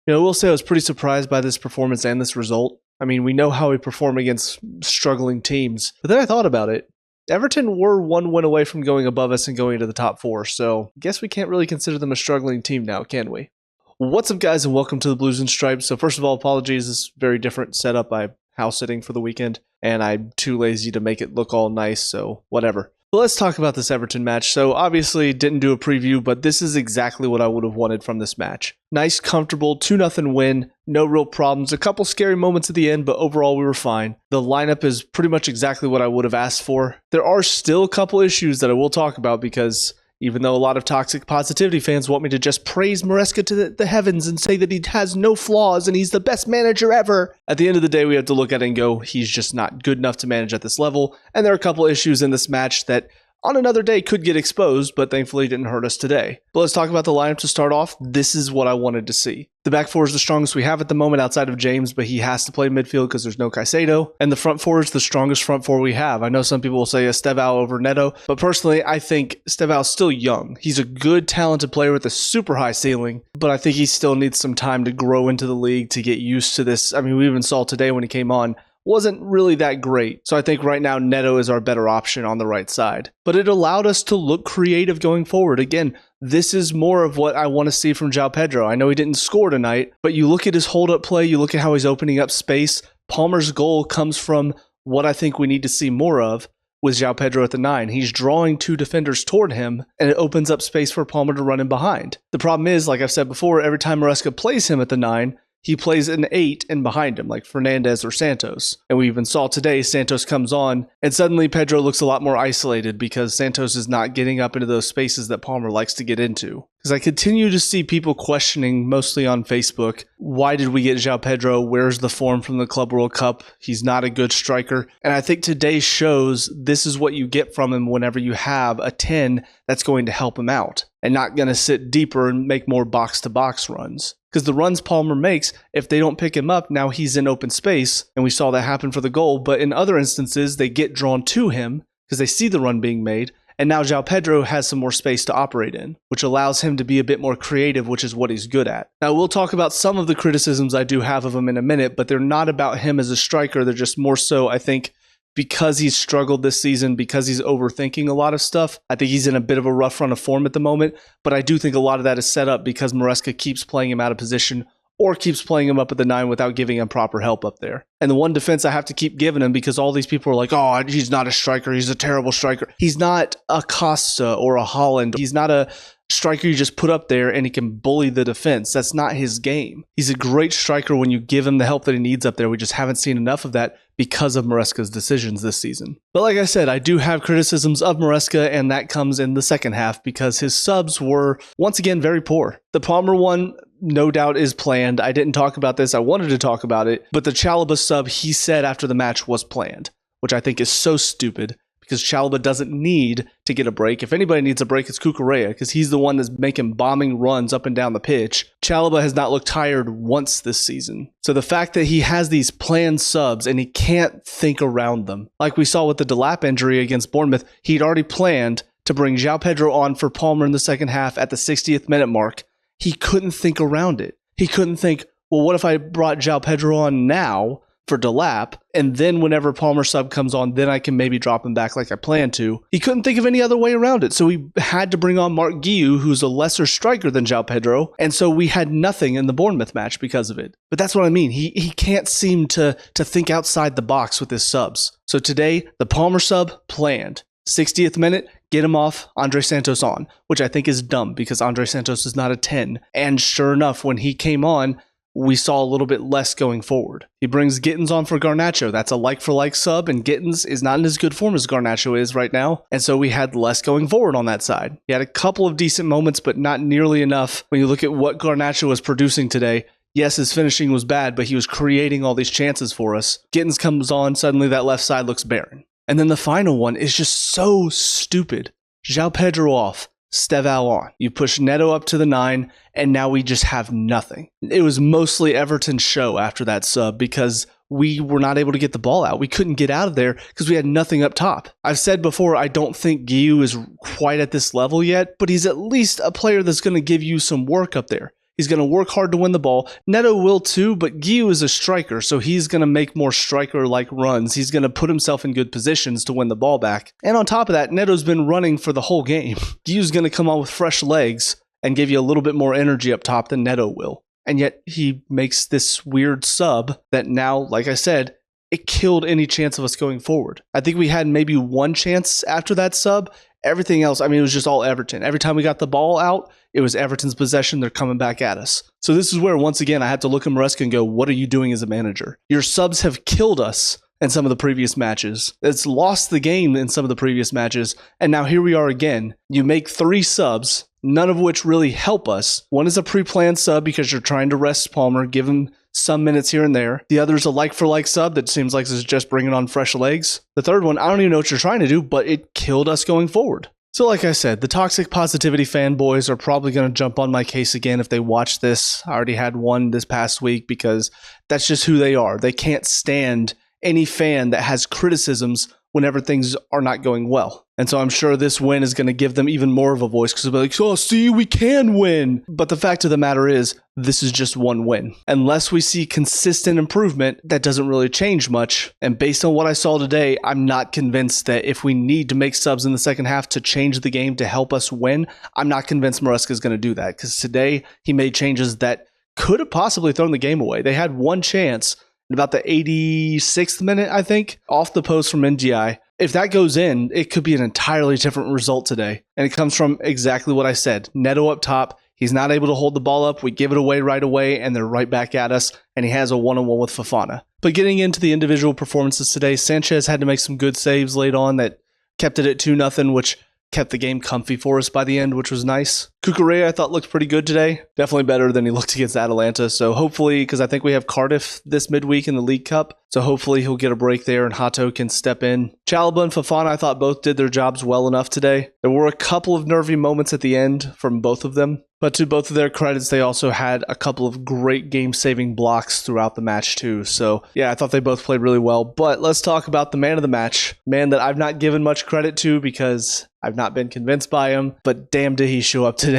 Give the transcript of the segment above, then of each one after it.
We'll say I was pretty surprised by this performance and this result. I mean, we know how we perform against struggling teams. But then I thought about it. Everton were one win away from going above us and going into the top four, so I guess we can't really consider them a struggling team now, can we? What's up, guys, and welcome to the Blues and Stripes. So first of all, apologies, this is a very different setup. I'm house sitting for the weekend, and I'm too lazy to make it look all nice, so whatever. But let's talk about this Everton match. So obviously didn't do a preview, but this is exactly what I would have wanted from this match. Nice, comfortable 2-0 win, no real problems. A couple scary moments at the end, but overall we were fine. The lineup is pretty much exactly what I would have asked for. There are still a couple issues that I will talk about because even though a lot of toxic positivity fans want me to just praise Maresca to the heavens and say that he has no flaws and he's the best manager ever, at the end of the day, we have to look at it and go, he's just not good enough to manage at this level. And there are a couple issues in this match that on another day could get exposed, but thankfully didn't hurt us today. But let's talk about the lineup to start off. This is what I wanted to see. The back four is the strongest we have at the moment outside of James, but he has to play midfield because there's no Caicedo. And the front four is the strongest front four we have. I know some people will say Estevao over Neto, but personally, I think Estevao's still young. He's a good, talented player with a super high ceiling, but I think he still needs some time to grow into the league to get used to this. I mean, we even saw today when he came on, wasn't really that great. So I think right now Neto is our better option on the right side. But it allowed us to look creative going forward. Again, this is more of what I want to see from João Pedro. I know he didn't score tonight, but you look at his hold-up play, you look at how he's opening up space. Palmer's goal comes from what I think we need to see more of with João Pedro at the 9. He's drawing two defenders toward him, and it opens up space for Palmer to run in behind. The problem is, like I've said before, every time Maresca plays him at the 9, he plays an 8 and behind him, like Fernandez or Santos. And we even saw today, Santos comes on, and suddenly Pedro looks a lot more isolated because Santos is not getting up into those spaces that Palmer likes to get into. Because I continue to see people questioning, mostly on Facebook, why did we get João Pedro? Where's the form from the Club World Cup? He's not a good striker. And I think today shows this is what you get from him whenever you have a 10 that's going to help him out and not going to sit deeper and make more box-to-box runs. Because the runs Palmer makes, if they don't pick him up, now he's in open space, and we saw that happen for the goal. But in other instances, they get drawn to him because they see the run being made, and now João Pedro has some more space to operate in, which allows him to be a bit more creative, which is what he's good at. Now, we'll talk about some of the criticisms I do have of him in a minute, but they're not about him as a striker. They're just more so, I think, because he's struggled this season, because he's overthinking a lot of stuff. I think he's in a bit of a rough run of form at the moment, but I do think a lot of that is set up because Maresca keeps playing him out of position or keeps playing him up at the 9 without giving him proper help up there. And the one defense I have to keep giving him because all these people are like, oh, he's not a striker, he's a terrible striker. He's not a Costa or a Holland. He's not a striker you just put up there and he can bully the defense. That's not his game. He's a great striker when you give him the help that he needs up there. We just haven't seen enough of that because of Maresca's decisions this season. But like I said, I do have criticisms of Maresca, and that comes in the second half because his subs were, once again, very poor. The Palmer one, no doubt, is planned. I didn't talk about this. I wanted to talk about it. But the Chalobah sub, he said after the match, was planned, which I think is so stupid because Chalobah doesn't need to get a break. If anybody needs a break, it's Cucurella because he's the one that's making bombing runs up and down the pitch. Chalobah has not looked tired once this season. So the fact that he has these planned subs and he can't think around them, like we saw with the Delap injury against Bournemouth, he'd already planned to bring João Pedro on for Palmer in the second half at the 60th minute mark. He couldn't think around it. He couldn't think, well, what if I brought João Pedro on now for Delap, and then whenever Palmer sub comes on, then I can maybe drop him back like I planned to. He couldn't think of any other way around it, so he had to bring on Mark Guiu, who's a lesser striker than João Pedro, and so we had nothing in the Bournemouth match because of it. But that's what I mean. He can't seem to think outside the box with his subs. So today, the Palmer sub, planned. 60th minute, get him off, Andre Santos on, which I think is dumb because Andre Santos is not a 10. And sure enough, when he came on, we saw a little bit less going forward. He brings Gittins on for Garnacho. That's a like-for-like sub, and Gittins is not in as good form as Garnacho is right now, and so we had less going forward on that side. He had a couple of decent moments, but not nearly enough when you look at what Garnacho was producing today. Yes, his finishing was bad, but he was creating all these chances for us. Gittins comes on, suddenly that left side looks barren. And then the final one is just so stupid. João Pedro off. Estevao on. You push Neto up to the 9, and now we just have nothing. It was mostly Everton's show after that sub because we were not able to get the ball out. We couldn't get out of there because we had nothing up top. I've said before, I don't think Guiu is quite at this level yet, but he's at least a player that's going to give you some work up there. He's going to work hard to win the ball. Neto will too, but Guiu is a striker, so he's going to make more striker-like runs. He's going to put himself in good positions to win the ball back. And on top of that, Neto's been running for the whole game. Guiu's going to come on with fresh legs and give you a little bit more energy up top than Neto will. And yet he makes this weird sub that now, like I said, it killed any chance of us going forward. I think we had maybe one chance after that sub. Everything else, I mean, it was just all Everton. Every time we got the ball out, it was Everton's possession. They're coming back at us. So this is where, once again, I had to look at Maresca and go, what are you doing as a manager? Your subs have killed us in some of the previous matches. It's lost the game in some of the previous matches. And now here we are again. You make 3 subs, none of which really help us. One is a pre-planned sub because you're trying to rest Palmer, give him some minutes here and there. The other is a like-for-like sub that seems like it's just bringing on fresh legs. The third one, I don't even know what you're trying to do, but it killed us going forward. So like I said, the toxic positivity fanboys are probably going to jump on my case again if they watch this. I already had one this past week because that's just who they are. They can't stand any fan that has criticisms whenever things are not going well. And so I'm sure this win is going to give them even more of a voice because they'll be like, oh, see, we can win. But the fact of the matter is, this is just one win. Unless we see consistent improvement, that doesn't really change much. And based on what I saw today, I'm not convinced that if we need to make subs in the second half to change the game to help us win, I'm not convinced Maresca is going to do that. Because today, he made changes that could have possibly thrown the game away. They had one chance in about the 86th minute, I think, off the post from NGI. If that goes in, it could be an entirely different result today. And it comes from exactly what I said. Neto up top, he's not able to hold the ball up. We give it away right away, and they're right back at us. And he has a one-on-one with Fofana. But getting into the individual performances today, Sanchez had to make some good saves late on that kept it at 2-0, which kept the game comfy for us by the end, which was nice. Cucurella, I thought, looked pretty good today. Definitely better than he looked against Atalanta. So hopefully, because I think we have Cardiff this midweek in the League Cup, so hopefully he'll get a break there and Hato can step in. Chalobah and Fofana, I thought both did their jobs well enough today. There were a couple of nervy moments at the end from both of them, but to both of their credits, they also had a couple of great game-saving blocks throughout the match too. So yeah, I thought they both played really well. But let's talk about the man of the match. Man that I've not given much credit to because I've not been convinced by him, but damn did he show up today.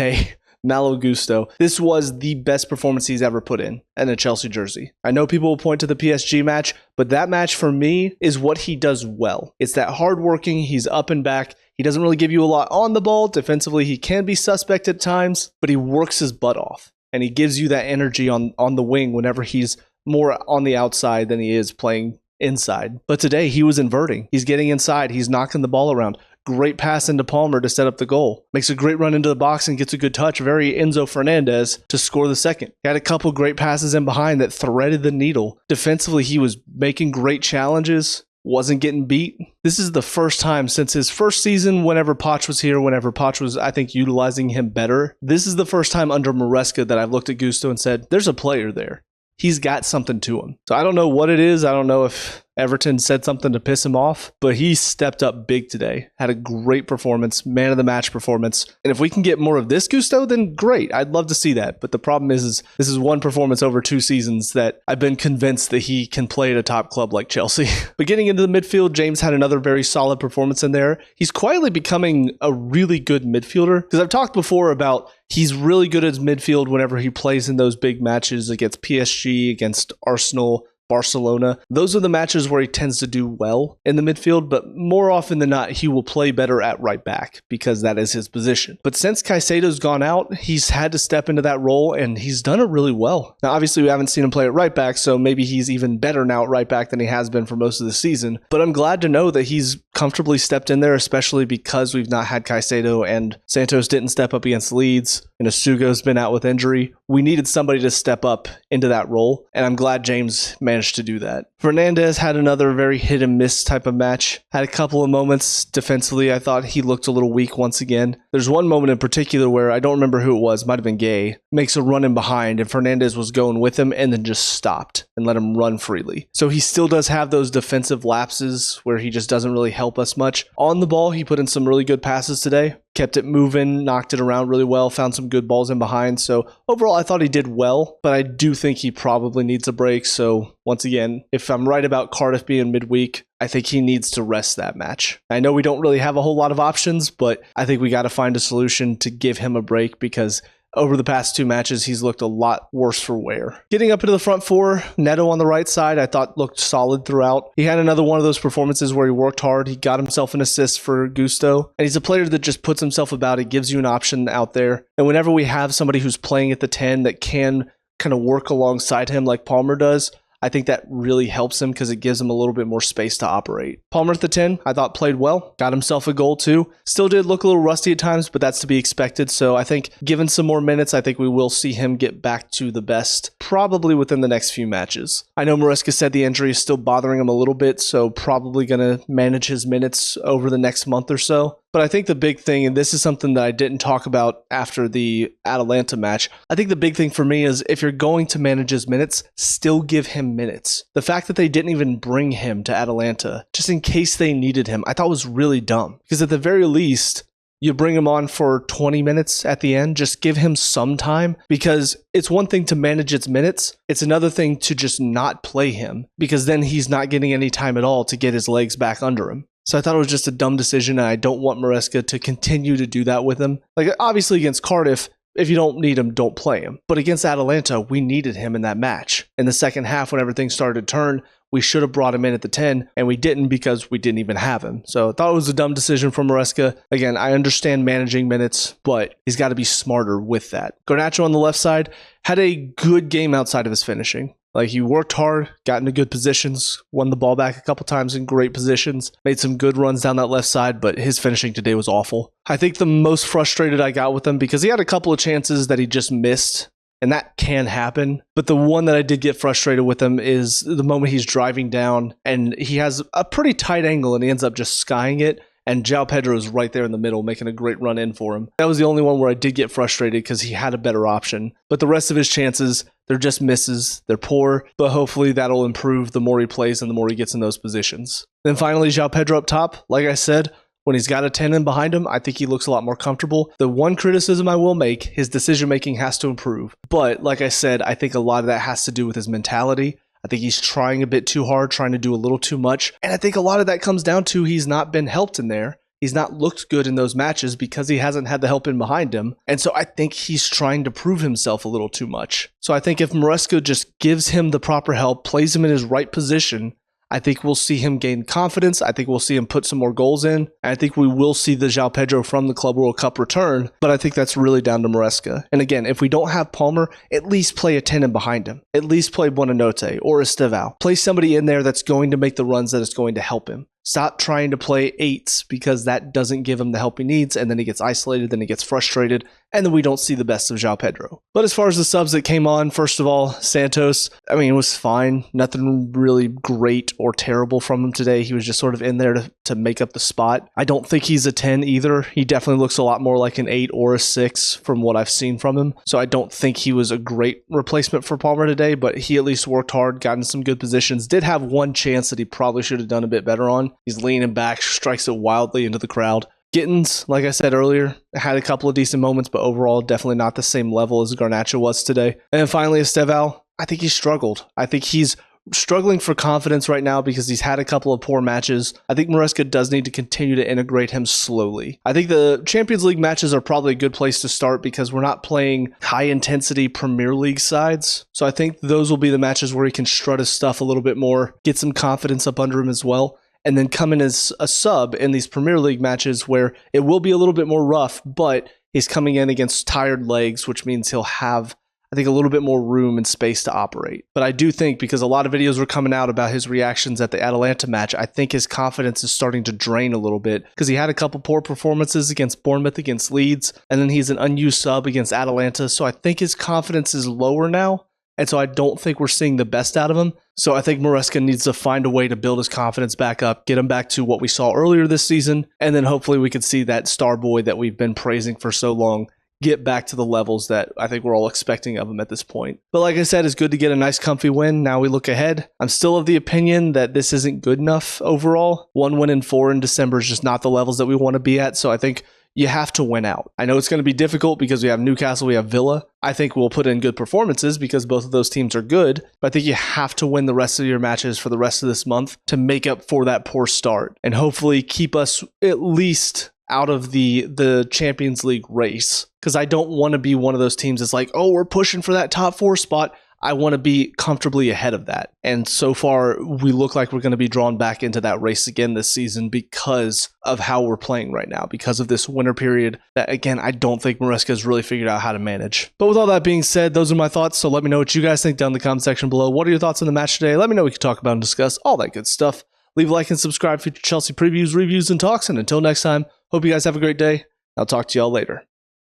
Malo Gusto. This was the best performance he's ever put in a Chelsea jersey. I know people will point to the PSG match, but that match for me is what he does well. It's that hardworking, he's up and back. He doesn't really give you a lot on the ball. Defensively, he can be suspect at times, but he works his butt off. And he gives you that energy on the wing whenever he's more on the outside than he is playing inside. But today, he was inverting. He's getting inside. He's knocking the ball around. Great pass into Palmer to set up the goal. Makes a great run into the box and gets a good touch. Very Enzo Fernandez to score the second. He had a couple great passes in behind that threaded the needle. Defensively, he was making great challenges. Wasn't getting beat. This is the first time since his first season, whenever Poch was here, whenever Poch was, I think, utilizing him better. This is the first time under Maresca that I've looked at Gusto and said, there's a player there. He's got something to him. So I don't know what it is. I don't know if Everton said something to piss him off, but he stepped up big today. Had a great performance, man of the match performance. And if we can get more of this Gusto, then great. I'd love to see that. But the problem is this is one performance over 2 seasons that I've been convinced that he can play at a top club like Chelsea. But getting into the midfield, James had another very solid performance in there. He's quietly becoming a really good midfielder because I've talked before about he's really good at his midfield whenever he plays in those big matches against PSG, against Arsenal, Barcelona. Those are the matches where he tends to do well in the midfield, but more often than not, he will play better at right back because that is his position. But since Caicedo's gone out, he's had to step into that role and he's done it really well. Now, obviously, we haven't seen him play at right back, so maybe he's even better now at right back than he has been for most of the season. But I'm glad to know that he's comfortably stepped in there, especially because we've not had Caicedo and Santos didn't step up against Leeds and Asugo's been out with injury. We needed somebody to step up into that role, and I'm glad James managed to do that. Fernandez had another very hit and miss type of match. Had a couple of moments defensively. I thought he looked a little weak once again. There's one moment in particular where I don't remember who it was, might have been Gay, makes a run in behind and Fernandez was going with him and then just stopped and let him run freely. So he still does have those defensive lapses where he just doesn't really help us much. On the ball, he put in some really good passes today. Kept it moving, knocked it around really well, found some good balls in behind. So overall, I thought he did well, but I do think he probably needs a break. So once again, if I'm right about Cardiff being midweek, I think he needs to rest that match. I know we don't really have a whole lot of options, but I think we got to find a solution to give him a break because over the past 2 matches, he's looked a lot worse for wear. Getting up into the front four, Neto on the right side, I thought looked solid throughout. He had another one of those performances where he worked hard. He got himself an assist for Gusto. And he's a player that just puts himself about it, gives you an option out there. And whenever we have somebody who's playing at the 10 that can kind of work alongside him like Palmer does, I think that really helps him because it gives him a little bit more space to operate. Palmer at the 10, I thought played well, got himself a goal too. Still did look a little rusty at times, but that's to be expected. So I think given some more minutes, I think we will see him get back to the best probably within the next few matches. I know Maresca said the injury is still bothering him a little bit, so probably going to manage his minutes over the next month or so. But I think the big thing, and this is something that I didn't talk about after the Atalanta match, I think the big thing for me is if you're going to manage his minutes, still give him minutes. The fact that they didn't even bring him to Atalanta, just in case they needed him, I thought was really dumb. Because at the very least, you bring him on for 20 minutes at the end, just give him some time, because it's one thing to manage its minutes. It's another thing to just not play him, because then he's not getting any time at all to get his legs back under him. So I thought it was just a dumb decision, and I don't want Maresca to continue to do that with him. Like, obviously against Cardiff, if you don't need him, don't play him. But against Atalanta, we needed him in that match. In the second half, when everything started to turn, we should have brought him in at the 10, and we didn't because we didn't even have him. So I thought it was a dumb decision from Maresca. Again, I understand managing minutes, but he's got to be smarter with that. Garnacho on the left side had a good game outside of his finishing. Like, he worked hard, got into good positions, won the ball back a couple times in great positions, made some good runs down that left side, but his finishing today was awful. I think the most frustrated I got with him, because he had a couple of chances that he just missed, and that can happen. But the one that I did get frustrated with him is the moment he's driving down, and he has a pretty tight angle, and he ends up just skying it. And João Pedro is right there in the middle, making a great run in for him. That was the only one where I did get frustrated because he had a better option. But the rest of his chances, they're just misses. They're poor, but hopefully that'll improve the more he plays and the more he gets in those positions. Then finally, João Pedro up top. Like I said, when he's got a 10 in behind him, I think he looks a lot more comfortable. The one criticism I will make, his decision-making has to improve. But like I said, I think a lot of that has to do with his mentality. I think he's trying a bit too hard, trying to do a little too much. And I think a lot of that comes down to he's not been helped in there. He's not looked good in those matches because he hasn't had the help in behind him. And so I think he's trying to prove himself a little too much. So I think if Maresca just gives him the proper help, plays him in his right position, I think we'll see him gain confidence. I think we'll see him put some more goals in. And I think we will see the João Pedro from the Club World Cup return. But I think that's really down to Maresca. And again, if we don't have Palmer, at least play a 10 in behind him. At least play Buonanotte or Estevao. Play somebody in there that's going to make the runs that is going to help him. Stop trying to play 8s because that doesn't give him the help he needs, and then he gets isolated, then he gets frustrated, and then we don't see the best of João Pedro. But as far as the subs that came on, first of all, Santos, I mean, it was fine. Nothing really great or terrible from him today. He was just sort of in there to make up the spot. I don't think he's a 10 either. He definitely looks a lot more like an 8 or a 6 from what I've seen from him. So I don't think he was a great replacement for Palmer today, but he at least worked hard, got in some good positions, did have one chance that he probably should have done a bit better on. He's leaning back, strikes it wildly into the crowd. Gittins, like I said earlier, had a couple of decent moments, but overall definitely not the same level as Garnacho was today. And then finally, Estevao, I think he struggled. I think he's struggling for confidence right now because he's had a couple of poor matches. I think Maresca does need to continue to integrate him slowly. I think the Champions League matches are probably a good place to start because we're not playing high-intensity Premier League sides. So I think those will be the matches where he can strut his stuff a little bit more, get some confidence up under him as well, and then come in as a sub in these Premier League matches where it will be a little bit more rough, but he's coming in against tired legs, which means he'll have, I think, a little bit more room and space to operate. But I do think, because a lot of videos were coming out about his reactions at the Atalanta match, I think his confidence is starting to drain a little bit because he had a couple poor performances against Bournemouth, against Leeds, and then he's an unused sub against Atalanta. So I think his confidence is lower now. And so I don't think we're seeing the best out of him. So I think Maresca needs to find a way to build his confidence back up, get him back to what we saw earlier this season, and then hopefully we could see that star boy that we've been praising for so long get back to the levels that I think we're all expecting of him at this point. But like I said, it's good to get a nice comfy win. Now we look ahead. I'm still of the opinion that this isn't good enough overall. 1 win in 4 in December is just not the levels that we want to be at. So I think you have to win out. I know it's going to be difficult because we have Newcastle, we have Villa. I think we'll put in good performances because both of those teams are good, but I think you have to win the rest of your matches for the rest of this month to make up for that poor start and hopefully keep us at least out of the Champions League race, because I don't want to be one of those teams that's like, oh, we're pushing for that top 4 spot. I want to be comfortably ahead of that. And so far, we look like we're going to be drawn back into that race again this season because of how we're playing right now, because of this winter period that, again, I don't think Maresca has really figured out how to manage. But with all that being said, those are my thoughts. So let me know what you guys think down in the comment section below. What are your thoughts on the match today? Let me know what we can talk about and discuss, all that good stuff. Leave a like and subscribe for future Chelsea previews, reviews, and talks. And until next time, hope you guys have a great day. I'll talk to y'all later.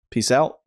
Peace out.